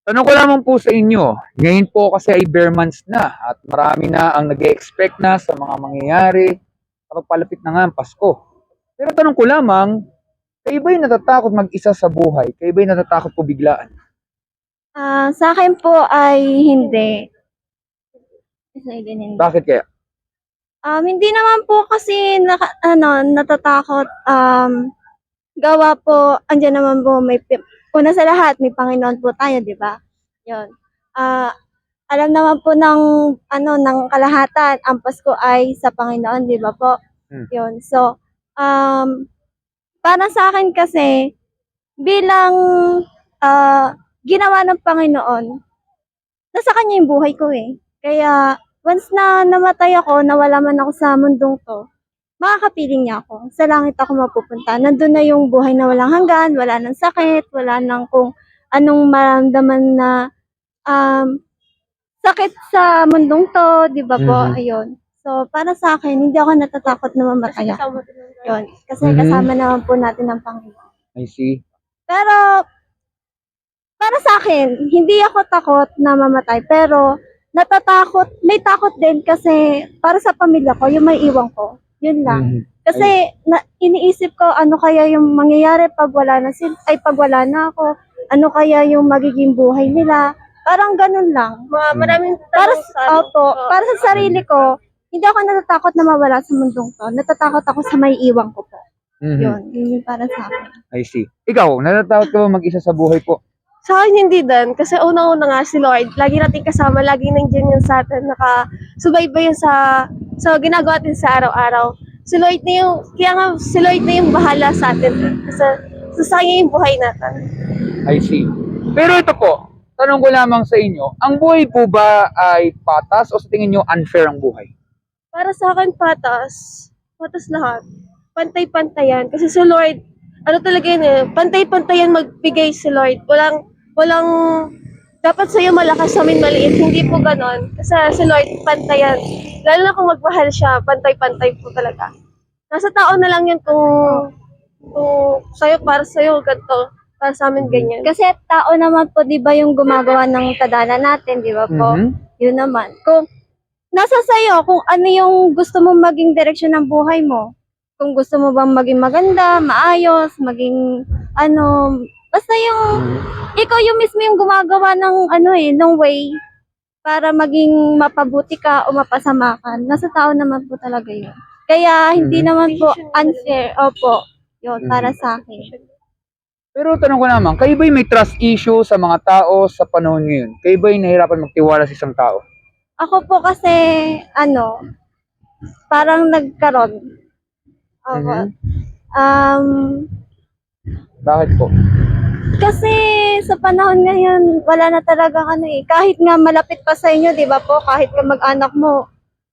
Tanong ko lamang po sa inyo, ngayon po kasi ay bare months na at marami na ang nag-e-expect na sa mga mangyayari kapag palapit na nga ang Pasko. Pero tanong ko lamang, kayo ba'y natatakot mag-isa sa buhay? Kayo ba'y natatakot po biglaan? Sa akin po ay hindi. Sa akin hindi. Bakit kaya? Hindi naman po kasi natatakot. Gawa po, andiyan naman po una sa lahat, may Panginoon po tayo, di ba? Yun. Ah, Alam naman po ng kalahatan, ang Pasko ay sa Panginoon, di ba po? Hmm. Yun. So, para sa akin kasi, bilang ginawa ng Panginoon, nasa kanya yung buhay ko eh. Kaya, once na namatay ako, nawala man ako sa mundong to, makakapiling niya ako. Sa langit ako mapupunta. Nandun na yung buhay na walang hanggan, wala nang sakit, wala nang kung anong maramdaman na um, sakit sa mundong to, di ba po? Mhm. Ayun. So, para sa akin, hindi ako natatakot na mamatay ako. Yun. Kasi Mhm. kasama naman po natin ang Panginoon. I see. Pero, para sa akin, hindi ako takot na mamatay, pero may takot din kasi para sa pamilya ko, yung may iwan ko. Yun lang. Mhm. Kasi iniisip ko ano kaya yung mangyayari pag wala na pag wala na ako, ano kaya yung magiging buhay nila. Parang ganun lang. Maraming Para tanong sa ano. para sa sarili ko, hindi ako natatakot na mawala sa mundong to. Natatakot ako sa may iwan ko po. Mhm. Yun yung para sa akin. I see. Ikaw, natatakot ka ba mag-isa sa buhay po? Sa akin hindi din. Kasi unang-una nga si Lord, lagi natin kasama, lagi nandiyan yun sa atin, nakasubaybay yun sa ginagawa natin sa araw-araw. Si Lord na yung, kaya nga si Lord na yung bahala sa atin. Kasi sa kanya yung buhay natin. I see. Pero ito po, tanong ko lamang sa inyo, ang buhay po ba ay patas o sa tingin nyo unfair ang buhay? Para sa akin, patas. Patas lahat. Pantay-pantayan. Kasi si Lord, ano talaga yun eh, pantay-pantayan magbigay si Lord. Walang, dapat sa'yo malakas, sa amin maliit. Hindi po ganon. Kasi si Lord, pantayan. Lalo na kung magmahal siya, pantay-pantay po talaga. Nasa tao na lang yun kung sa'yo, para sa'yo, ganito. Para sa amin, ganyan. Kasi tao naman po, di ba, yung gumagawa ng tadhana natin, di ba po? Mhm. Yun naman. Kung nasa sayo, kung ano yung gusto mong maging direksyon ng buhay mo. Kung gusto mo bang maging maganda, maayos, maging basta yung ikaw yung mismo yung gumagawa ng way para maging mapabuti ka o mapasama ka. Nasa tao naman po talaga yun. Kaya hindi Mhm. naman po unfair. Opo. Yun, para Mhm. sa akin. Pero tanong ko naman, kayo ba'y may trust issue sa mga tao sa panahon ngayon? Kayo ba'y nahihirapan magtiwala sa isang tao? Ako po kasi, parang nagkaroon. Opo. Mhm. Um, Bakit po? Kasi sa panahon ngayon, wala na talaga kahit nga malapit pa sa inyo, 'di ba po, kahit ka mag-anak mo,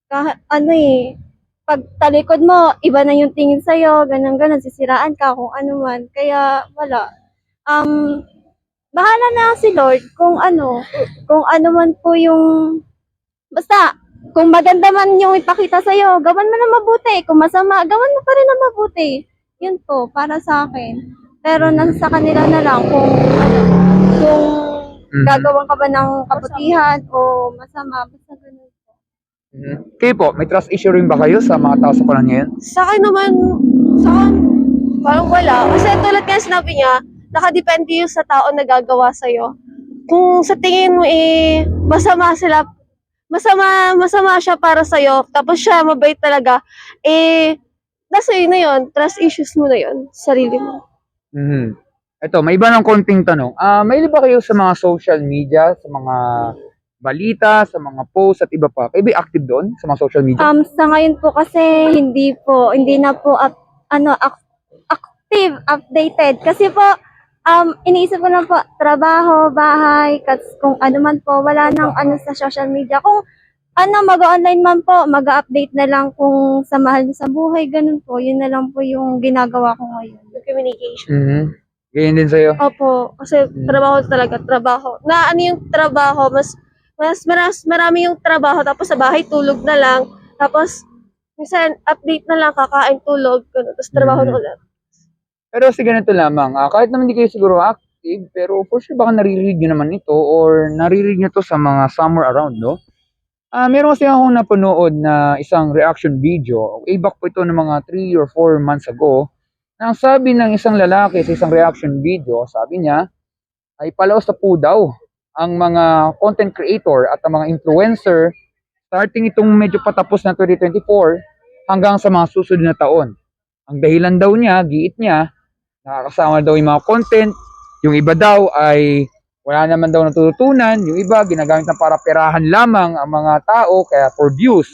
kahit pag talikod mo, iba na yung tingin sa iyo, ganun, sisiraan ka kung ano man. Kaya wala. Um, Bahala na si Lord kung ano man po yung basta kung maganda man yung ipakita sa iyo, gawan mo na mabuti. Kung masama, gawan mo pa rin na mabuti. Yun po para sa akin. Pero nasa kanila na lang kung Mhm. gagawan ka ba ng kabutihan o masama, basta ganun po. Mhm. Kayo po, may trust issue rin ba kayo sa mga tao sa panahon ngayon? Sa akin naman, sa akin, parang wala. Kasi tulad nga sinabi niya, nakadepende yun sa tao na gagawa sa'yo. Kung sa tingin mo masama siya para sa'yo, tapos siya mabait talaga, nasa yun na yun, trust issues mo na yun, sarili mo. Mhm. Ito, may iba ng konting tanong. Mahilig ba kayo sa mga social media, sa mga balita, sa mga posts at iba pa? Kayo ba active doon sa mga social media? Sa ngayon po kasi hindi na po active, updated. Kasi po, iniisip ko lang po, trabaho, bahay, kung ano man po, wala nang sa social media. Kung mag-online man po, mag-update na lang kung sa mahal sa buhay, ganun po. Yun na lang po yung ginagawa ko ngayon. Yung communication. Mhm. Ganyan din sa'yo. Opo, kasi trabaho talaga, trabaho. Na ano yung trabaho, marami yung trabaho, tapos sa bahay tulog na lang, tapos minsan update na lang, kakain, tulog, ganun, tapos trabaho na Mhm. ulit. Pero sa ganito lamang, kahit naman hindi kayo siguro active, pero for sure baka naririnig nyo naman ito or naririnig nyo to sa mga somewhere around, no? Meron kasi akong napanood na isang reaction video. Way back po ito ng mga 3 or 4 months ago. Na ang sabi ng isang lalaki sa isang reaction video, sabi niya, ay palaos na po daw ang mga content creator at ang mga influencer starting itong medyo patapos na 2024 hanggang sa mga susunod na taon. Ang dahilan daw niya, giit niya, nakakasama daw yung mga content, yung iba daw ay wala naman daw natututunan, yung iba ginagamit na para perahan lamang ang mga tao kaya for views.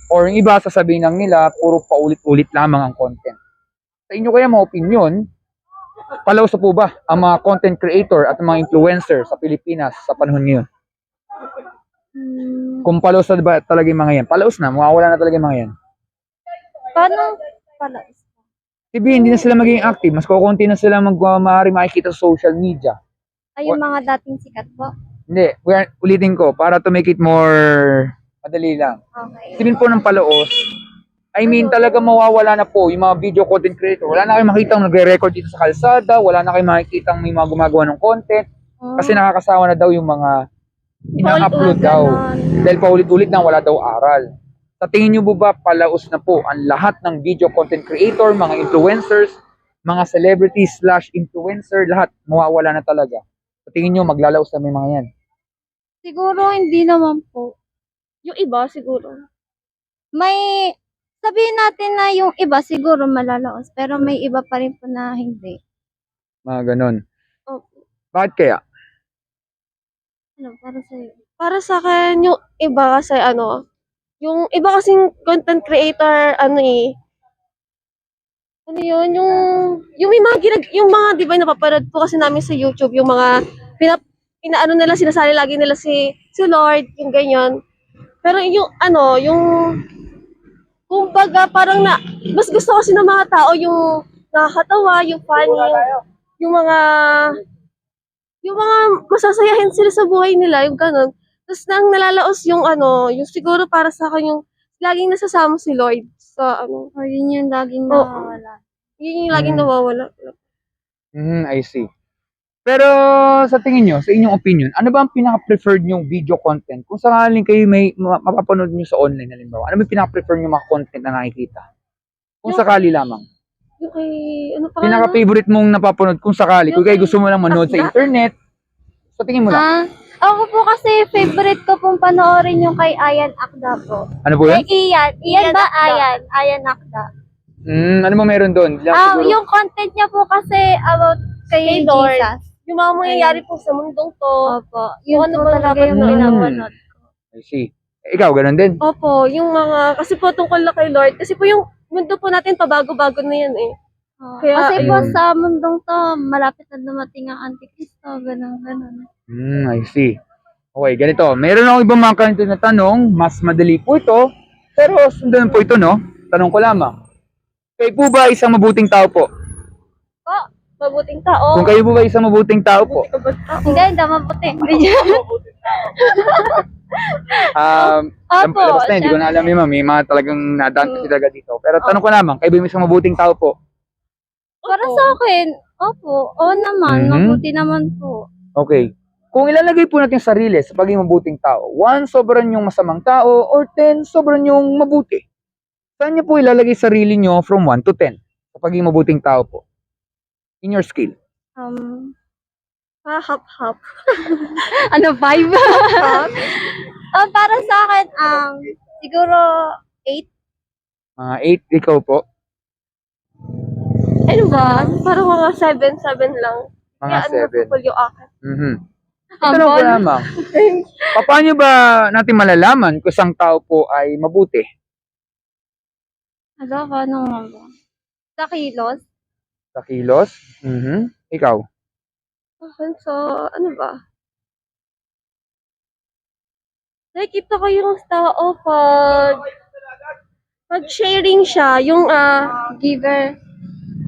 Or yung iba sasabihin lang nila, puro paulit-ulit lamang ang content. Sa inyo kaya mga opinion, palaos na po ba ang mga content creator at mga influencer sa Pilipinas sa panahon ngayon? Kung palaos na ba talaga yung mga yan? Palaos na, mawawala na talaga yung mga yan. Paano pala? Sabihin, hindi na sila magiging active, mas kukunti na sila maaari makikita sa social media. Ay, yung mga dating sikat po. Hindi, ulitin ko, para to make it more madali lang. Okay. Sabihin po ng palaos, I mean, talaga mawawala na po yung mga video content creator. Wala na kayong makikita nagre-record dito sa kalsada, wala na kayong makikita may mga gumagawa ng content, kasi nakakasawa na daw yung mga ina-upload daw. Dahil paulit-ulit na wala daw aral. Sa tingin nyo ba palaos na po ang lahat ng video content creator, mga influencers, mga celebrities / influencer, lahat mawawala na talaga? Sa tingin nyo maglalaos na may mga yan? Siguro hindi naman po. Yung iba siguro. May, sabihin natin na yung iba siguro malalaos, pero may iba pa rin po na hindi. Mga ganon. Opo. Bakit kaya? Ano, para sa'yo? Para sa akin, yung iba kasi yung iba kasing content creator, ano yun, yung may mga yung mga, di ba, napapanood po kasi namin sa YouTube, yung mga, pinaano nila, sinasali lagi nila si Lord, yung ganyan. Pero yung, kumbaga, parang mas gusto kasi ng mga tao yung nakakatawa, yung funny, yung mga masasayahin sila sa buhay nila, yung ganun. Tapos nang nalalaos yung yung siguro para sa akin yung laging nasasama si Lloyd sa O, yun yung laging Oo. nawawala. yun yung laging nawawala. I see. Pero sa tingin nyo, sa inyong opinion, ano ba ang pinaka-preferred nyong video content? Kung sakaling kayo may mapapanood nyo sa online, halimbawa, ano ba yung pinaka-preferred nyong mga content na nakikita? Kung Yung- sakali lamang. Yung kay, pa Pinaka-favorite mong napapanood kung sakali. Kung kayo gusto mo lang manood sa internet, sa tingin mo lang. Ako po kasi favorite ko pong panoorin yung kay Ayan Akda po. Ano po yun? Kay Ian. Ian ba? Akda. Ayan Akda. Ano mo meron doon? Siguro, Yung content niya po kasi about kay Kay Lord. Jesus. yung mga mangyayari po sa mundong to. Opo. Yung Yun ano po ba talaga dapat yung na pinapanood. I see. Ikaw, ganun din. Opo, yung mga, kasi po tungkol na kay Lord, kasi po yung mundo po natin pabago-bago na yan eh. Kaya, Kasi po ayun. sa mundong to, malapit na dumating ang Antikristo, ganun. I see. Okay, ganito. Meron ako ibang mga kanito na tanong. Mas madali po ito. Pero sundan po ito, no? Tanong ko lamang. Kayo po ba isang mabuting tao po? mabuting tao. Kung kayo po ba isang mabuting tao po? Hindi mabuti. Opo, Labas na, hindi ko na alam yun, ma'am. May mga talagang nadaan kasi talaga dito. Pero tanong ko lamang, kayo ba yung isang mabuting tao po? Para sa akin, opo. Oo naman, Mhm. mabuti naman po. Okay. Kung ilalagay po natin yung sarili sa pagiging mabuting tao, 1, sobrang yung masamang tao, or 10, sobrang yung mabuti. Saan niyo po ilalagay sarili niyo from 1 to 10 sa pagiging mabuting tao po? In your scale. Hap-hap. Ano, 5? Para sa akin, siguro 8. Mga 8, ikaw po. Ano ba? Parang mga 7 lang. Mga Kaya 7. napupul yung akin. Tanong ko lamang, paano ba natin malalaman kung isang tao po ay mabuti? Ano, paano nga ba? Sa kilos? Sa kilos? Ikaw? Akin sa, ano ba? Nakikita ko yung tao pag sharing siya, yung, Giver.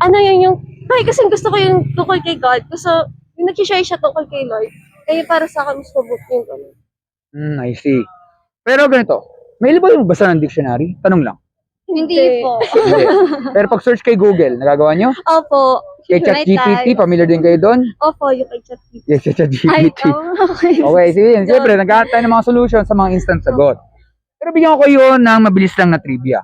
ano yun yung, kasi gusto ko yung tungkol kay God. Gusto, yung nag-share siya tungkol kay Lord. Kaya para sa akin, mas mabuti yung gano'n. I see. Pero ganito, may iba yung basa ng dictionary? Tanong lang. Hindi po. Hindi. Pero pag search kay Google, nagagawa nyo? Opo. Kay May ChatGPT, time. familiar din kayo doon? Opo, yung kay ChatGPT. Yes, kay Ay, ChatGPT. okay. Okay, sige. Siyempre, naghahanap tayo ng mga solution sa mga instant sagot. Pero bigyan ko kayo ng mabilis lang na trivia.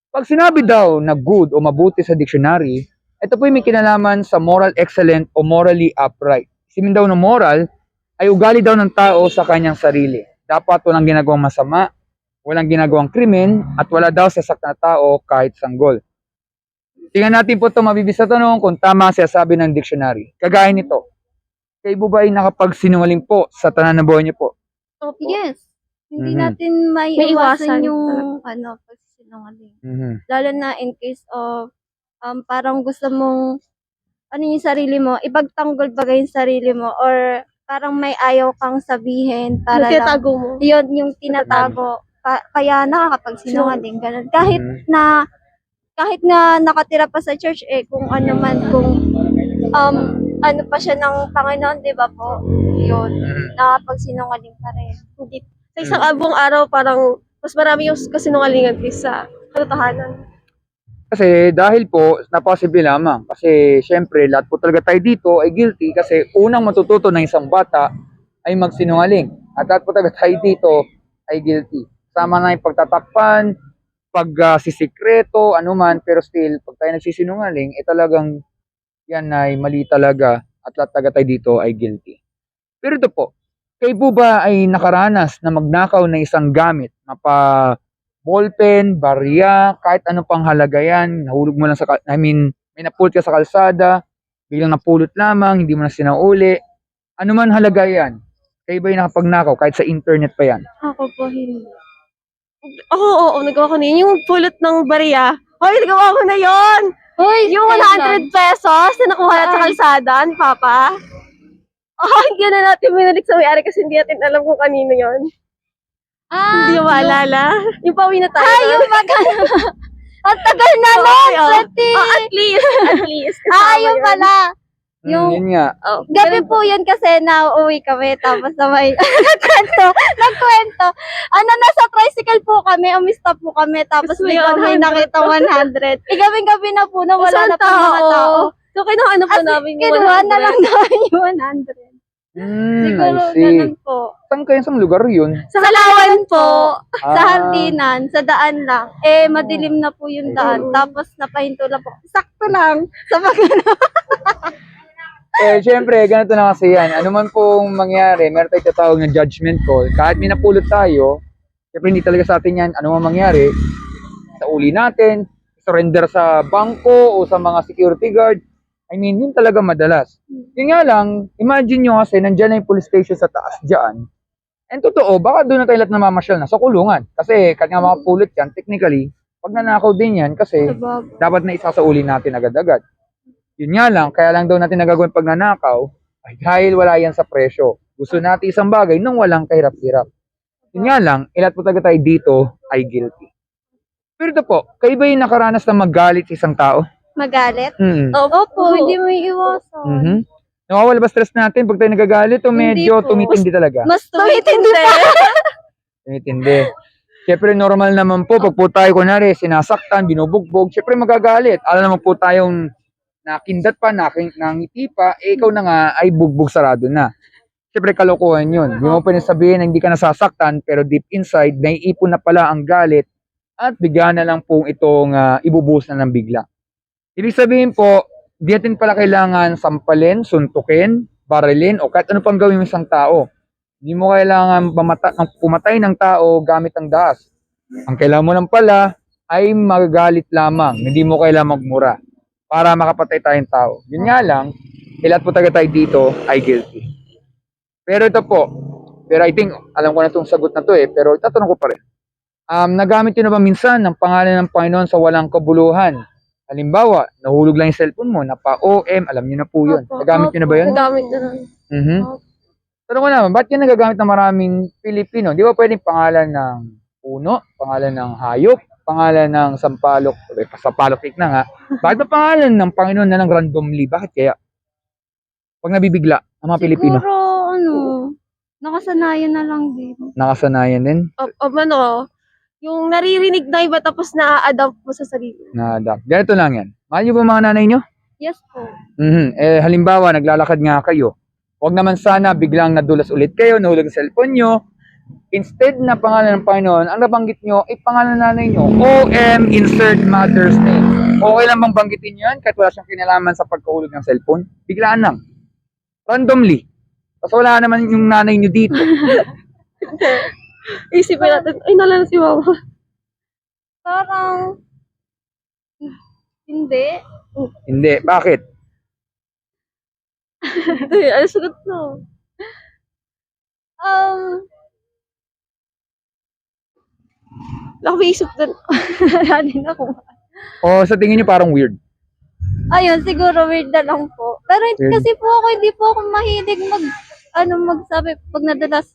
Pag sinabi daw na good o mabuti sa dictionary, ito po yung may kinalaman sa moral excellent o morally upright. Simin daw ng moral ay ugali daw ng tao sa kanyang sarili. Dapat walang ginagawang masama, walang ginagawang krimen, at wala daw sasaktan na tao kahit sanggol. Tingnan natin po ito mabibis na tanong kung tama ang sinasabi ng dictionary. Kagaya nito, kayo po ba ay nakapagsinungaling po sa tanan ng buhay niyo po? Opo. Yes. Hindi Mhm. natin May maiiwasan iwasan yung pagsinungaling. Mhm. Lalo na in case of parang gusto mong yung sarili mo, ipagtanggol bagay yung sarili mo or parang may ayaw kang sabihin para lang Natitago mo. yun yung tinatago. Kaya nakakapagsinungaling ganun. Kahit Mhm. nga nakatira pa sa church kung ano man kung ano pa siya ng Panginoon, 'di ba po? Yun, Mhm. nakakapagsinungaling pa rin. Hindi. Sa isang buong araw, parang mas marami yung kasinungalingan kaysa katotohanan. Kasi dahil po, naposible lamang. Kasi syempre, lahat po talaga tayo dito ay guilty kasi unang matututo ng isang bata ay magsinungaling. At lahat po talaga tayo dito ay guilty. Sama na yung pagtatakpan, sisikreto, anuman, pero still, pag tayo nagsisinungaling, talagang yan ay mali talaga at lahat talaga tayo dito ay guilty. Pero ito po, kayo po ba ay nakaranas na magnakaw ng isang gamit, ballpen, barya, kahit ano pang halaga yan, nahulog mo lang may napulot ka sa kalsada, biglang napulot lamang, hindi mo na sinauli, ano man halaga yan, kayo ba ay nakapagnakaw kahit sa internet pa yan? Ako po hindi. Oo, nagawa ko na yun. Yung pulot ng barya. Hoy, nagawa ko na yun! Hoy, Yung 100 pesos na nakuha natin sa Saan? kalsada ni Papa. Hindi na natin binalik sa may-ari kasi hindi natin alam kung kanino yun. Hindi mo maalala. Yung pauwi na tayo. yung ang tagal na nun, 20. At least. Yung kasama pala. Yun Yung nga. Oh, gabi po yun kasi nauwi kami tapos sabay nagkwento. Nasa tricycle po kami, umista po kami tapos Tapos may biglang may 100 nakita 100. Gabing-gabi na po na wala na po mga tao. So, kinuha na po namin yung Kinuha na 100. lang namin yung 100. Siguro I see. ganun po. Saan kayo sa lugar yun? Sa Kalawan po. Sa Hardinan, sa daan lang. Madilim na po yung daan. Tapos napahinto lang po. Sakto lang. Sa Siyempre, ganito na kasi yan. Ano man pong mangyari, meron tayong tatawag ng judgment call. Kahit may napulot tayo, siyempre hindi talaga sa atin yan, ano man mangyari, sa uli natin, surrender sa bangko o sa mga security guard. I mean, yun talaga madalas. Yun nga lang, imagine nyo kasi, nandyan na yung police station sa taas dyan. And totoo, baka doon na tayo lahat namamasyal na sa kulungan. Kasi, kahit nga mga pulot yan, technically, pag nanakaw din yan, kasi dapat na isa sa uli natin agad-agad. Yun nga lang, kaya lang daw natin nagagawin pag nanakaw, ay dahil wala yan sa presyo. Gusto natin isang bagay nung walang kahirap-hirap. Yun nga lang, ilat po talaga tayo dito ay guilty. Pero ito po, kayo ba yung nakaranas na magalit sa isang tao? Magalit? Opo. Hindi mo iiwasan. Mhm. Nawawala ba stress natin pag tayo nagagalit o medyo Hindi po. tumitindi talaga? Mas tumitindi pa. Tumitindi. Siyempre normal naman po, pag po tayo kunwari sinasaktan, binubugbog, siyempre magagalit. Alam naman po tayong nakindat pa, nangiti pa, ikaw na nga ay bugbog sarado na. Siyempre kalokohan yun. Di mo pwede sabihin na hindi ka nasasaktan, pero deep inside, naiipon na pala ang galit at bigyan na lang pong itong ibubuhos na ng bigla. Ibig sabihin po, di natin pala kailangan sampalin, suntukin, barilin, o kahit ano pang gawin ng isang tao. Hindi mo kailangan pumatay ng tao gamit ang dahas. Ang kailangan mo lang pala ay magagalit lamang. Hindi mo kailangan magmura para makapatay tayong tao. Yun nga lang, lahat po tayo dito ay guilty. Pero ito po, pero I think, alam ko na itong sagot na to pero itatanong ko pa rin. Nagamit yun na ba minsan ng pangalan ng Panginoon sa walang kabuluhan? Halimbawa, nahulog lang yung cellphone mo, napa-OM, alam niyo na po yun. Opo. Nagamit niyo na ba yun? Nagamit na lang. Mhm. Tanong ko naman, ba't yun nagagamit ng maraming Pilipino? Di ba pwedeng pangalan ng puno, pangalan ng hayop, pangalan ng sampalok, sampalok cake na nga. Bakit ba pangalan ng Panginoon na lang randomly? Bakit kaya? Pag nabibigla, ang mga Pilipino, Siguro, nakasanayan na lang din. nakasanayan din Yung naririnig na iba tapos na-adapt mo sa sarili. na adapt. Ganito lang yan. Mahal niyo ba mga nanay niyo? Yes po. Halimbawa, naglalakad nga kayo. Huwag naman sana biglang nadulas ulit kayo, nahulog ang cellphone nyo. Instead na pangalan ng Panginoon, ang nabanggit nyo ay pangalan ng nanay nyo. OM, insert mother's name. Okay lang bang banggitin nyo yan kahit wala siyang kinalaman sa pagkahulog ng cellphone? Biglaan lang. Randomly. Kasi wala naman yung nanay nyo dito. Isipin natin, ay, nalala si mama. Parang, hindi. Hindi. Bakit? Hindi, ay, sagot no. Um, Nakaisip din. wala din ako. O sa tingin nyo parang weird? Ayun, siguro weird na lang po. Pero Weird. kasi po ako, hindi po ako mahilig magsabi, pag nadulas,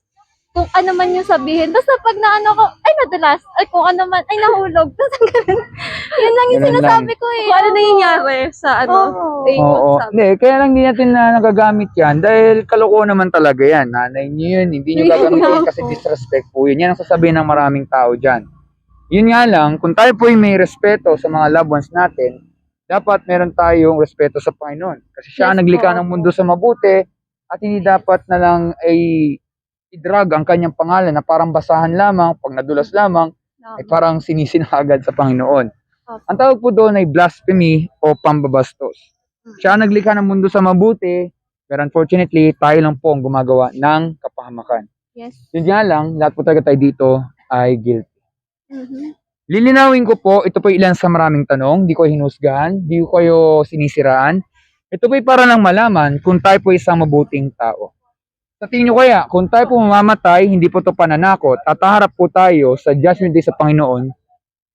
kung ano man yung sabihin. Basta pag naano ko, ay nadulas, ay kung ano man, ay nahulog. Basta ganun. Yun lang yung Ganun sinasabi ko eh. Kung ano Opo. nangyayari sa Oo. eh, Oo. WhatsApp. Hindi, kaya lang hindi natin na nagagamit yan dahil kalokohan naman talaga yan. Nanay nyo yun, hindi nyo gagamitin kasi disrespect po yun. Yan ang sasabihin ng maraming tao dyan. Yun nga lang, kung tayo po may respeto sa mga loved ones natin, dapat meron tayong respeto sa Panginoon. Kasi siya ang Yes naglikha po. ng mundo sa mabuti at hindi dapat na lang ay i-drag ang kanyang pangalan na parang basahan lamang, pag nadulas lamang, ay parang sinisin agad sa Panginoon. Opo. Ang tawag po doon ay blasphemy o pambabastos. Siya ang naglikha ng mundo sa mabuti, pero unfortunately, tayo lang po ang gumagawa ng kapahamakan. Yes. Yun nga lang, lahat po talaga tayo dito ay guilty. Mhm. Lilinawin ko po, ito po ilan sa maraming tanong, di ko hinusgahan, di ko kayo sinisiraan. Ito po ay para lang malaman kung tayo po isang mabuting tao. Sa tingin nyo kaya, kung tayo po mamamatay, hindi po ito pananakot, at haharap po tayo sa judgment day sa Panginoon,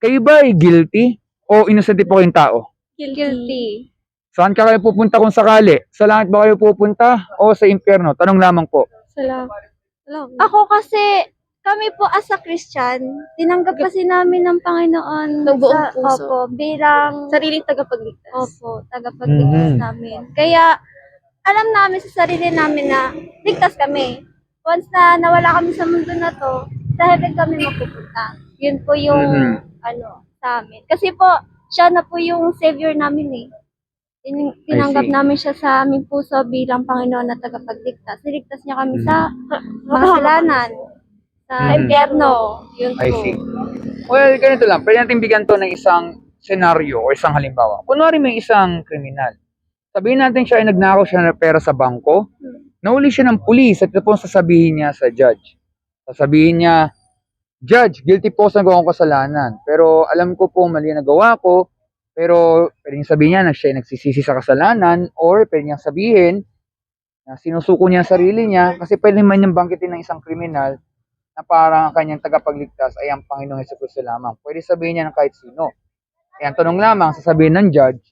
kayo ba ay guilty o innocent po kayong tao? Guilty. Saan ka kayo pupunta kung sakali? Sa langit ba kayo pupunta o sa impyerno? Tanong lamang po. Salamat. Salamat. Ako kasi, kami po as a Christian, tinanggap kasi namin ng Panginoon Ng buong puso. Opo, bilang Sariling tagapagligtas. Opo, tagapagligtas namin. Kaya, alam namin sa sarili namin na ligtas kami. Once na nawala kami sa mundo na to, sa heaven kami mapupunta. Yun po yung, sa amin. Kasi po, siya na po yung savior namin eh. Tinanggap see. namin siya sa aming puso bilang Panginoon na tagapagligtas. Niligtas niya kami sa mga kasalanan, sa impyerno. Yun po. I see. Well, ganito lang. Pwede natin bigyan to ng isang senaryo o isang halimbawa. Kunwari may isang kriminal. Sabihin natin siya ay nagnakaw siya ng pera sa bangko. Nahuli siya ng pulis at ito po ang sasabihin niya sa judge. Sasabihin niya, Judge, guilty po sa nagawang kasalanan. Pero alam ko po mali ang nagawa ko. Pero pwede niyang sabihin niya na siya ay nagsisisi sa kasalanan or pwede niyang sabihin na sinusuko niya ang sarili niya kasi pwede man niyang banggitin ng isang kriminal na parang ang kanyang tagapagligtas ay ang Panginoong Jesucristo lamang. Pwede sabihin niya ng kahit sino. Kaya ang tanong lamang, sasabihin ng judge,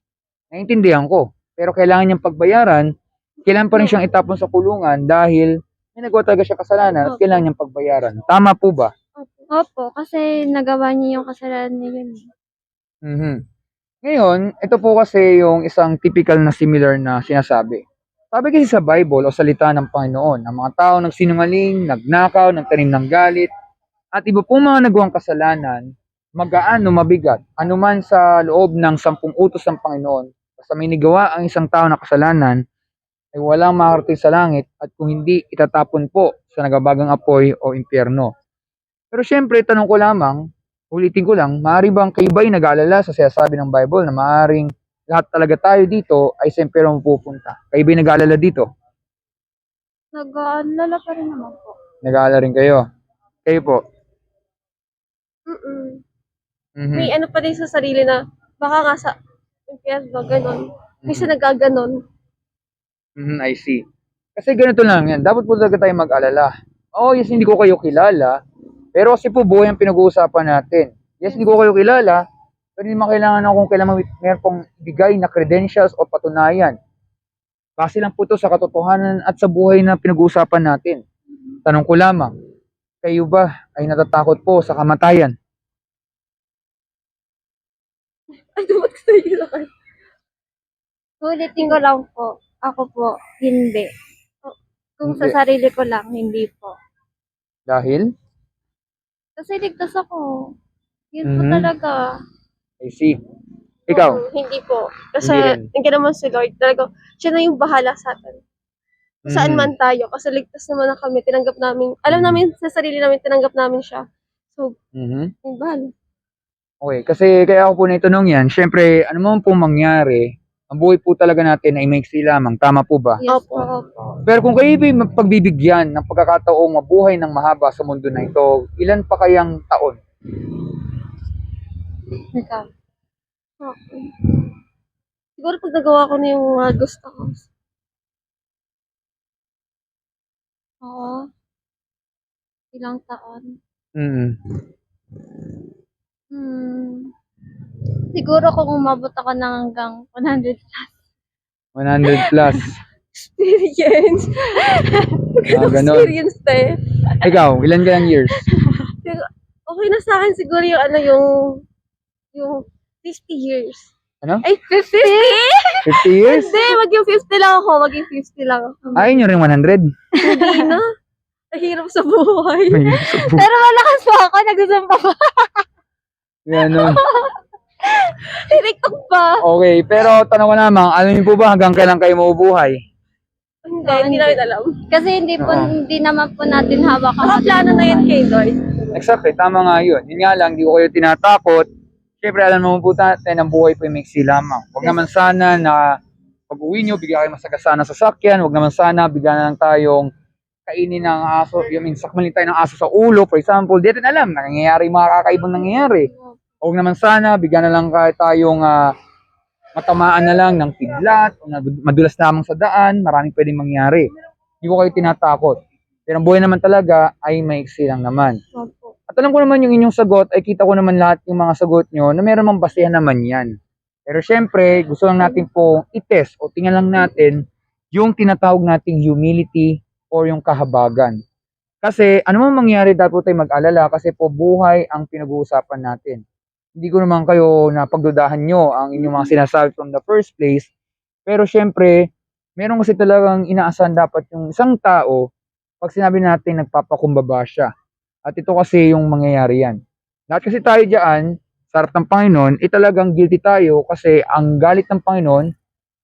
naiintindihan ko, pero kailangan niyang pagbayaran, kailangan pa rin siyang itapon sa kulungan dahil may nagawa talaga siya kasalanan at kailangan niyang pagbayaran. Tama po ba? Opo, kasi nagawa niya yung kasalanan niya yun. Ngayon, ito po kasi yung isang typical na similar na sinasabi. Sabi kasi sa Bible o salita ng Panginoon, ang mga tao nagsinungaling, nagnakaw, nagtanim ng galit, at iba pong mga nagawang kasalanan, magaan o mabigat, anuman sa loob ng 10 utos ng Panginoon, basta may nagawa ang isang tao na kasalanan, ay walang makarating sa langit at kung hindi, itatapon po sa nagabagang apoy o impyerno. Pero syempre, tanong ko lamang, ulitin ko lang, maaari bang kayo ba'y nag-aalala sa sinasabi ng Bible na maaaring lahat talaga tayo dito ay sa impyerno mapupunta? Kayo ba'y nag-aalala dito? Nag-aalala pa rin naman po. Nag-aalala rin kayo? Kayo po? May ano pa din sa sarili na, baka nga sa impyerno, ganon. Minsan nagaganon. I see. Kasi ganito lang yan. Dapat po talaga tayo mag-alala. Oh, yes, hindi ko kayo kilala. Pero kasi po buhay ang pinag-uusapan natin. Yes, hindi ko kayo kilala. Pero hindi man kailangan ako kung kailangan meron pong bigay na credentials o patunayan. Base lang po ito sa katotohanan at sa buhay na pinag-uusapan natin. Tanong ko lamang, kayo ba ay natatakot po sa kamatayan? Ay, dumat sa iyo lang. Ulitin ko lang po, ako po, hindi. Kung sa Hindi. sarili ko lang, hindi po. Dahil? Kasi ligtas ako. Yun po talaga. I see. Ikaw? Hindi po. Kasi Hindi rin. hindi naman si Lord. Talaga, siya na yung bahala sa atin. Kung saan man tayo. Kasi ligtas naman na kami. Tinanggap namin. Alam namin sa sarili namin, tinanggap namin siya. So, Mhm. yung bahala. Okay, kasi kaya ako po naitanong yan, syempre, ano man po mangyari, ang buhay po talaga natin ay maiksi lamang. Tama po ba? Yes Opo. po. Pero kung kayo ay pagbibigyan ng pagkakataong mabuhay ng mahaba sa mundo na ito, ilan pa kayang taon? Ikaw. Okay. Siguro pag nagawa ko na yung mga gusto ko. Oo. Ilang taon? Mm. Siguro kung umabot ako ng hanggang 100 plus. 100 plus. Experience. Ganon. Experience tayo. Ikaw, ilan kayang years? Okay na sa akin siguro yung yung 50 years. Ano? Ay, 50? 50 years? Hindi, maging 50 lang ako. Maging 50 lang ako. Ayaw nyo rin 100? Hindi na. Nahirap sa buhay. Pero malakas pa ako, nagsusumpa pa. Ganon. Tiniktok pa. Okay, pero tanong ko naman, alam niyo po ba hanggang kailan kayo mabubuhay? Hindi namin alam. Kasi hindi naman po natin hawak ang Nakaplano na yan kay Lord. Exactly, tama nga yun. Yun nga lang, di ko kayo tinatakot. Siyempre, alam mo po natin, ang buhay po ay maiksi lamang. Huwag naman sana na pag-uwi nyo, bigyan kayo masagasana sa sakyan. Huwag naman sana, bigyan na lang tayong kainin ng aso, sakmalin tayo ng aso sa ulo, for example. Di natin alam, nangyayari yung mga kakaibang nangyayari. Huwag naman sana, bigyan na lang tayong matamaan na lang ng kidlat, o madulas lamang sa daan, maraming pwedeng mangyari. Hindi ko kayo tinatakot. Pero ang buhay naman talaga ay maiksi lang naman. At alam ko naman yung inyong sagot, ay kita ko naman lahat yung mga sagot nyo na meron mang basehan naman yan. Pero syempre, gusto lang natin pong i-test o tingnan lang natin yung tinatawag nating humility o yung kahabagan. Kasi ano man mangyari, dapat tayo mag-alala kasi po buhay ang pinag-uusapan natin. Hindi ko naman kayo na pagdudahan nyo ang inyong mga sinasabi from the first place. Pero syempre, meron kasi talagang inaasahan dapat yung isang tao pag sinabi natin nagpapakumbaba siya. At ito kasi yung mangyayari yan. Lahat kasi tayo dyan, sa harap ng Panginoon, talagang guilty tayo kasi ang galit ng Panginoon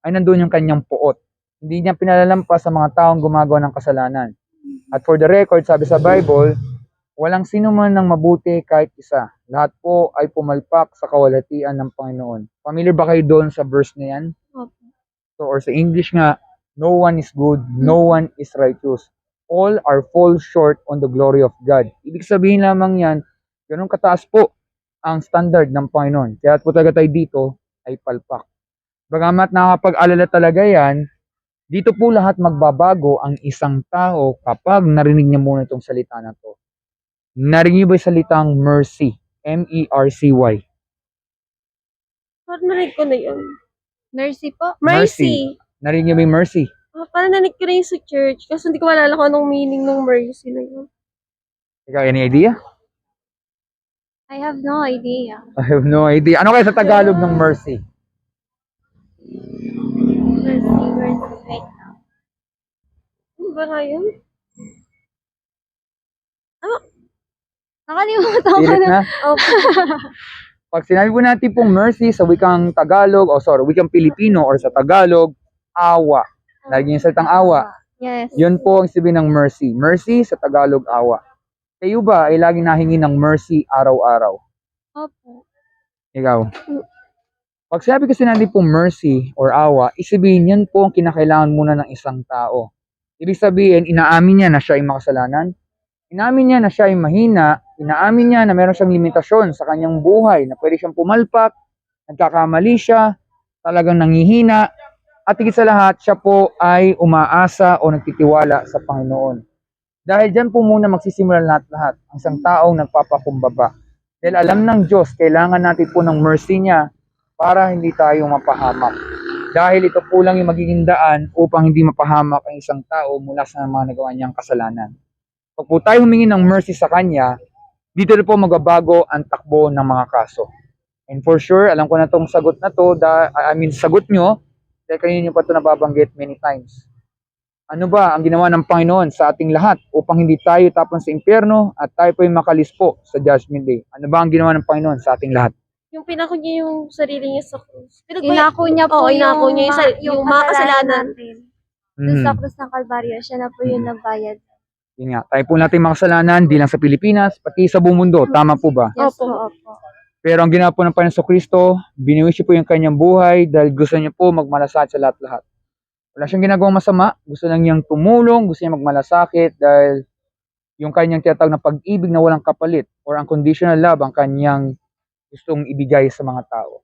ay nandun yung kanyang puot. Hindi niya pinalalampas sa mga taong gumagawa ng kasalanan. At for the record, sabi sa Bible, walang sino man ng mabuti kahit isa. Lahat po ay pumalpak sa kawalhatian ng Panginoon. Familiar ba kayo doon sa verse na yan? So, or sa English nga, no one is good, no one is righteous. All are fall short on the glory of God. Ibig sabihin lamang yan, ganun kataas po ang standard ng Panginoon. Kaya po talaga tayo dito ay palpak. Bagamat nakakapag-alala talaga yan, dito po lahat magbabago ang isang tao kapag narinig niya muna itong salita na to. Narinig niyo ba yung salitang mercy? M-E-R-C-Y. Parang narinig ko na yun. Mercy po. Mercy. Narinig niyo ba yung mercy? Parang narinig ko na yun sa church. Kasi hindi ko malala kung anong meaning ng mercy na yun. Ikaw, any idea? I have no idea. I have no idea. Ano kaya sa Tagalog ng mercy? Mercy. Wait now. Ano ba nga yun? Nakalimutan ko Pilit na. na? Oh, Pag sinabi po natin pong mercy sa wikang Tagalog, wikang Pilipino or sa Tagalog, awa. Lagi yung salitang awa. Yes. Yun po ang sabihin ng mercy. Mercy sa Tagalog, awa. Kayo ba ay laging nahingi ng mercy araw-araw? Opo. Ikaw? Pag sinabi kasi natin pong mercy or awa, isabihin yan po ang kinakailangan muna ng isang tao. Ibig sabihin, inaamin niya na siya ay makasalanan. Inaamin niya na siya ay mahina. Inaamin niya na meron siyang limitasyon sa kanyang buhay, na pwede siyang pumalpak, nagkakamali siya, talagang nangihina, at higit sa lahat, siya po ay umaasa o nagtitiwala sa Panginoon. Dahil dyan po muna magsisimula lahat-lahat ang isang taong nagpapakumbaba. Dahil alam ng Diyos, kailangan natin po ng mercy niya para hindi tayo mapahamak. Dahil ito po lang yung magiging daan upang hindi mapahamak ang isang tao mula sa mga nagawa niyang kasalanan. Pag po tayo humingi ng mercy sa Kanya, dito na po magbabago ang takbo ng mga kaso. And for sure, alam ko na itong sagot na to, sagot nyo, dahil kanina nyo pa ito nababanggit many times. Ano ba ang ginawa ng Panginoon sa ating lahat upang hindi tayo tapon sa impyerno at tayo po ay makalis po sa Judgment Day? Ano ba ang ginawa ng Panginoon sa ating lahat? Yung pinako niya yung sarili niya sa krus. Inako niya po Oo, inako niya yung mga kasalanan. natin. Doon sa Mhm. krus ng Kalbaryo, siya na po yung nagbayad. Yun nga, tayo po natin mga kasalanan, di lang sa Pilipinas, pati sa buong mundo. Tama po ba? Yes Opo. po, opo. Pero ang ginawa po ng Panginoon Kristo, biniwish niya po yung kanyang buhay dahil gusto niya po magmalasakit sa lahat-lahat. Wala siyang ginagawang masama, gusto lang niyang tumulong, gusto niya magmalasakit dahil yung kanyang tinatawag na pag-ibig na walang kapalit or unconditional love ang kanyang gustong ibigay sa mga tao.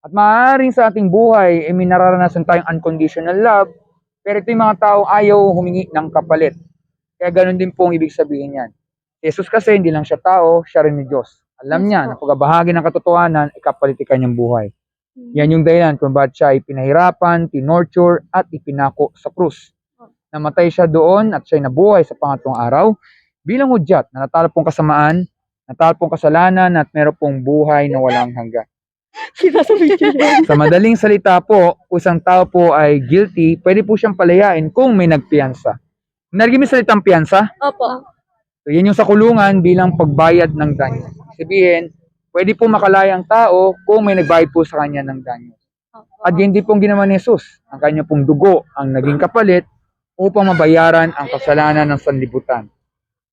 At maaaring sa ating buhay, may nararanasan tayong unconditional love, pero ito yung mga tao ayaw humingi ng kapalit. Kaya ganun din po ang ibig sabihin yan. Jesus kasi hindi lang siya tao, siya rin ni Diyos. Alam Yes niya po. na pagkabahagi ng katotohanan, ikapalit kanyang buhay. Yan yung dahilan kung bakit siya ay pinahirapan, tinorture, at ipinako sa krus. Namatay siya doon at siya ay nabuhay sa pangatlong araw bilang hudyat na natalo pong kasamaan, natalo pong kasalanan at meron pong buhay na walang hanggan. Sa madaling salita po, kung isang tao po ay guilty, pwede po siyang palayain kung may nagpiyansa. Narinig mo yung salitang piyansa? Opo. So, yan yung sa kulungan bilang pagbayad ng danyo. Sabihin, pwede po makalaya ang tao kung may nagbayad po sa kanya ng danyo. At yun din pong ginawa ni Jesus. Ang kanya pong dugo ang naging kapalit upang mabayaran ang kasalanan ng sanlibutan.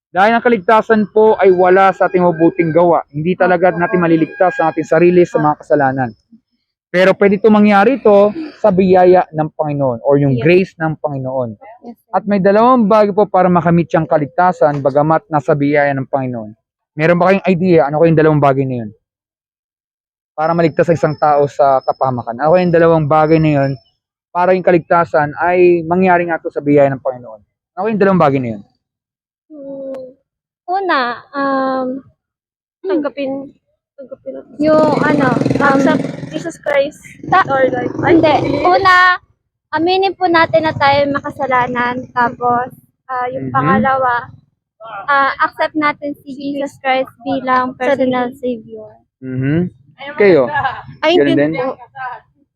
Dahil ang kaligtasan po ay wala sa ating mabuting gawa. Hindi talaga natin maliligtas ang ating sarili sa mga kasalanan. Pero pwede ito mangyari ito sa biyaya ng Panginoon or yung grace ng Panginoon. Yes, sir. At may dalawang bagay po para makamit siyang kaligtasan bagamat nasa biyaya ng Panginoon. Meron ba kayong idea ano kayong dalawang bagay na yun? Para maligtas ang isang tao sa kapahamakan. Ano kayong dalawang bagay na yun para yung kaligtasan ay mangyari nga ito sa biyaya ng Panginoon? Ano kayong dalawang bagay na yun? Una, Tanggapin natin. yung Accept Jesus Christ, our Lord. hindi. Una, aminin po natin na tayo makasalanan. Tapos, yung Mhm. pangalawa, accept natin si Jesus Christ bilang personal savior. Mhm. Kayo? Ay, Ganun hindi din? po.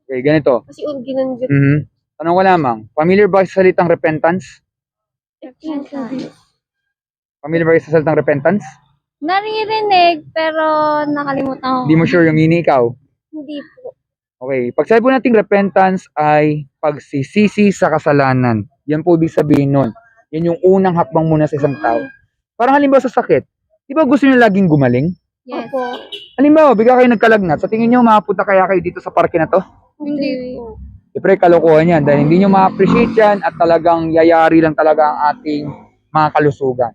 Okay, ganito. Kasi ginanjit. Mhm. Tanong ko lamang, familiar ba kayo sa salitang repentance? Familiar ba kayo sa salitang repentance? Naririnig, pero nakalimutan ko. Hindi mo sure yung meaning ikaw? Hindi po. Okay, pag sabi po nating repentance ay pagsisisi sa kasalanan. Yan po ibig sabihin nun. Yan yung unang hakbang muna sa isang tao. Parang halimbawa sa sakit. Di ba gusto niyo laging gumaling? Yes. Opo. Halimbawa, bigla kayo nagkalagnat. Sa tingin niyo, makapunta kaya kayo dito sa parke na to? Hindi po. Siyempre, kalokohan yan. Dahil hindi nyo ma-appreciate yan at talagang yayari lang talaga ang ating mga kalusugan.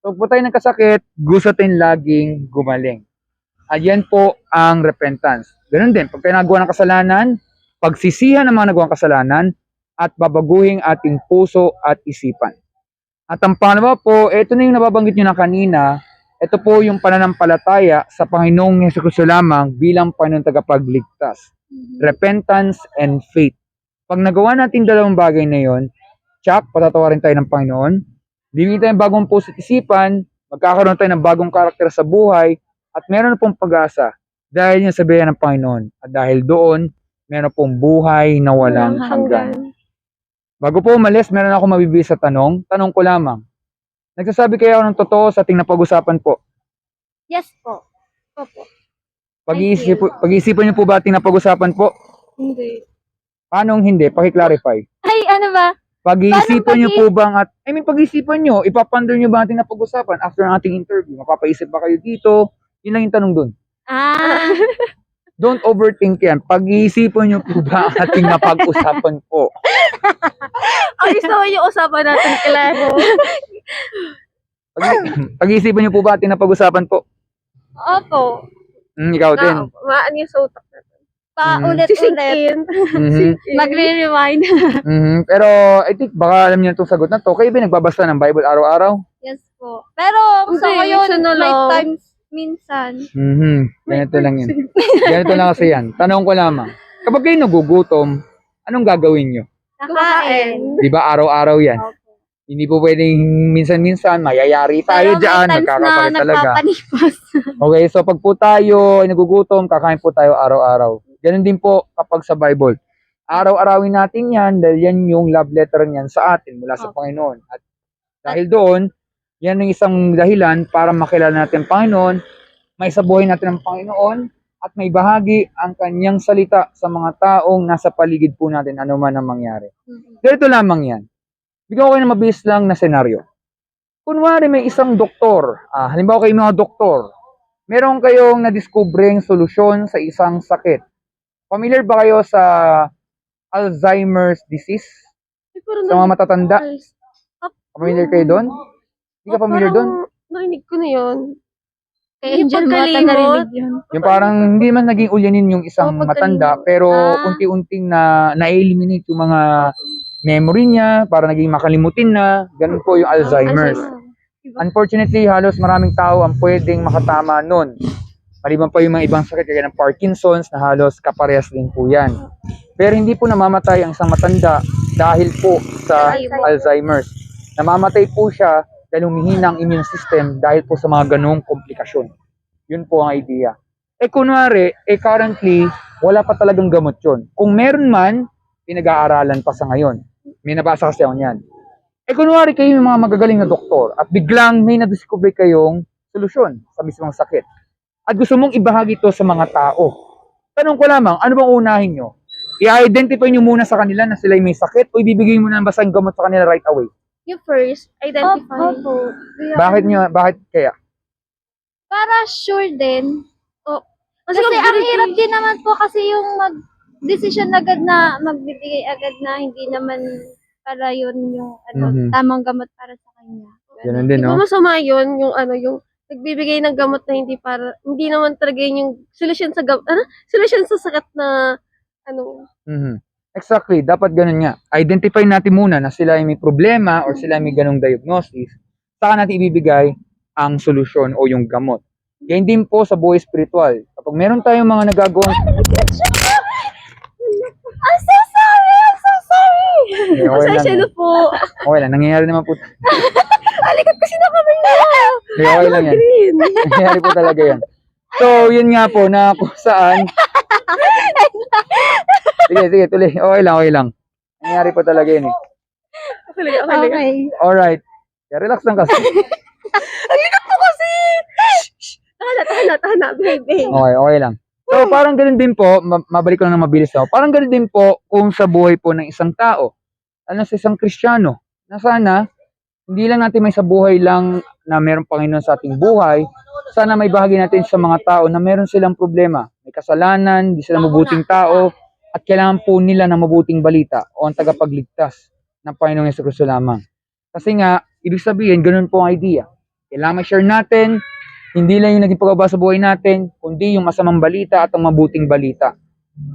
So, kung tayo nagkasakit, gusto natin laging gumaling. At yan po ang repentance. Ganun din, pag tayo nagawa ng kasalanan, pagsisihan ng mga nagawang kasalanan, at babaguhin ating puso at isipan. At ang pangalawa po, ito na yung nababanggit nyo na kanina, ito po yung pananampalataya sa Panginoong Jesucristo lamang bilang Panginoong tagapagligtas. Repentance and faith. Pag nagawa natin dalawang bagay na yon, tsak, patatawarin tayo ng Panginoon, bibigyan tayo ng bagong puso at isipan, magkakaroon tayo ng bagong karakter sa buhay, at meron na pong pag-asa dahil yung sabihan ng Panginoon. At dahil doon, meron pong buhay na walang hanggan. Bago po umalis, meron ako mabibigay sa tanong. Tanong ko lamang. Nagsasabi kayo ng totoo sa ating napag-usapan po? Yes po. Opo. Pag-iisipan niyo po ba ating napag-usapan po? Hindi. Paano hindi? Paki-clarify. Ay, ano ba? Pag-iisipan niyo po bang pag-iisipan niyo, ipapandar niyo ba ating napag-usapan after ng ating interview? Mapapaisip ba kayo dito? Yun lang yung tanong dun. Don't overthink yan. Pag-iisipan niyo po ba ang ating napag-usapan po? Ay, so yung usapan natin, klaro. Pag-iisipan niyo po ba ating napag-usapan po? Opo. Ikaw din. Maan yung sa utak natin. Paulit-ulit. Sisikin. Mhm. Magre-rewind. Pero I think baka alam niyo itong sagot na to. Kayo ba nagbabasa ng Bible araw-araw? Yes po. Pero sa Hindi, ngayon, minsan na may lang. times minsan. Ganito lang yun. Ganito lang kasi yan. Tanong ko lamang. Kapag kayo nagugutom, anong gagawin nyo? Nakain. Di ba araw-araw yan? Opo. Hindi po pwedeng minsan-minsan mayayari tayo Pero dyan. may times na Magkakasakit talaga. nagpapanipas. Okay, so pag po tayo ay nagugutom, kakain po tayo araw-araw. Ganun din po kapag sa Bible. Araw-arawin natin yan dahil yan yung love letter niyan sa atin mula sa Opo. Panginoon. At dahil doon, yan yung isang dahilan para makilala natin ang Panginoon, maisabuhay natin ang Panginoon, at may bahagi ang kanyang salita sa mga taong nasa paligid po natin ano man ang mangyari. Ganito lamang yan. Bigyan ko kayo ng mabilis lang na senaryo. Kunwari may isang doktor, halimbawa kayo mga doktor, meron kayong nadiskubreng solusyon sa isang sakit. Familiar ba kayo sa Alzheimer's disease? Sa mga matatanda? Familiar kayo doon? Hindi ka familiar doon? Narinig ko na yun. Kay Yung Angel mo ata pagkalimot. narinig yun. Yung parang hindi man naging ulyanin yung isang Oo, matanda, pagkalimot. pero Ah. unti-unting na-eliminate yung mga memory niya, para naging makalimutin na. Ganun po yung Alzheimer's. Unfortunately, halos maraming tao ang pwedeng makatama nun. Maliban pa yung mga ibang sakit kagaya ng Parkinson's na halos kaparehas din po yan. Pero hindi po namamatay ang isang matanda dahil po sa Alzheimer's. Namamatay po siya dahil humihina ang immune system dahil po sa mga ganong komplikasyon. Yun po ang idea. Kunwari, currently, wala pa talagang gamot yun. Kung meron man, pinag-aaralan pa sa ngayon. May nabasa kasi ako niyan. Kunwari kayo yung mga magagaling na doktor at biglang may nadiscover kayong solusyon sa mismong sakit. At gusto mong ibahagi ito sa mga tao. Tanong ko lamang, ano bang unahin nyo? I-identify nyo muna sa kanila na sila may sakit o ibibigay mo na basang gamot sa kanila right away? Yung first, identify. Opo. Bakit kaya? Para sure din. Kasi Kasi kung ang direct- hirap din naman po kasi yung mag-decision agad na magbibigay agad na hindi naman para yun yung tamang gamot para sa kanya. Ganun din, Di ba no? masama yun, yung yung nagbibigay ng gamot na hindi naman talaga yun yung solusyon sa solusyon sa sakit na Exactly, dapat ganun nga. Identify natin muna na sila ay may problema or sila ay may ganong diagnosis. Saka natin ibibigay ang solusyon o yung gamot. Ganyan din po sa buhay spiritual. Kapag meron tayong mga nagagawang... I'm so sorry! I'm so sorry! Okay, okay lang. Pasensya na po. Okay lang, nangyayari naman po. Alikat kasi na kami na! Okay lang yan. Green. Nangyayari po talaga yan. So, yun nga po, na kung saan... Sige, tuloy. Okay lang. Nangyayari po talaga yun eh. Okay. Alright. Kaya relax lang kasi. Alikat po kasi! Tahana, baby. Okay lang. So, parang ganun din po, mabalik ko lang ng mabilis ako. Parang ganun din po kung sa buhay po ng isang tao. Ano sa isang Kristiyano, na sana, hindi lang natin may sa buhay lang na mayroong Panginoon sa ating buhay, sana may bahagi natin sa mga tao na meron silang problema. May kasalanan, hindi sila mabuting tao, at kailangan po nila ng mabuting balita o ang tagapagligtas ng Panginoong Jesucristo lamang. Kasi nga, ibig sabihin, ganun po ang idea. Kailangan ma-share natin, hindi lang yung naging pagbaba sa buhay natin, kundi yung masamang balita at ang mabuting balita.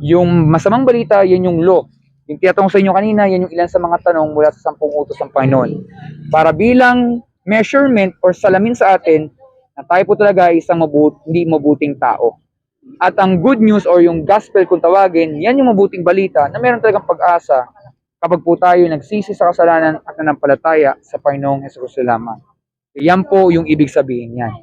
Yung masamang balita, yan yung law. Yung tinatanong sa inyo kanina, yan yung ilan sa mga tanong mula sa 10 utos ng Panginoon. Para bilang measurement or salamin sa atin, na tayo po talaga ay isang hindi mabuting tao. At ang good news or yung gospel kung tawagin, yan yung mabuting balita na meron talagang pag-asa kapag po tayo nagsisi sa kasalanan at nanampalataya sa Panginoong Jesucristo lamang. Yan po yung ibig sabihin yan.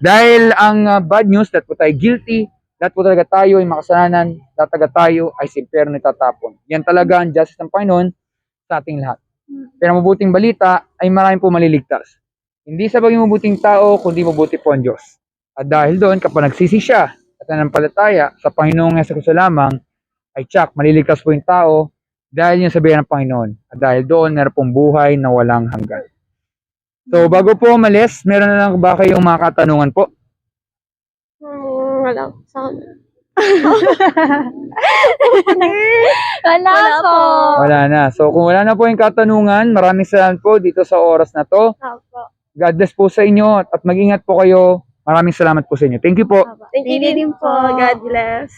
Dahil ang bad news, that po tayo guilty, that po talaga tayo ay makasalanan, that talaga tayo ay sa impyerno itatapon. Yan talaga ang justice ng Panginoon sa ating lahat. Pero ang mabuting balita ay marami po maliligtas. Hindi sa pagiging mabuting tao, kundi mabuti po ang Diyos. At dahil doon, kapag nagsisi siya at nanampalataya sa Panginoong Jesucristo lamang, ay tsak, maliligtas po yung tao dahil yung sabihan ng Panginoon. At dahil doon, meron pong buhay na walang hanggan. So, bago po umalis, meron na lang ba kayong mga katanungan po? Wala. Sana. Wala po. Wala na. So, kung wala na po yung katanungan, maraming salamat po dito sa oras na to. Opo. God bless po sa inyo at mag-ingat po kayo. Maraming salamat po sa inyo. Thank you po. Thank you din po. God bless.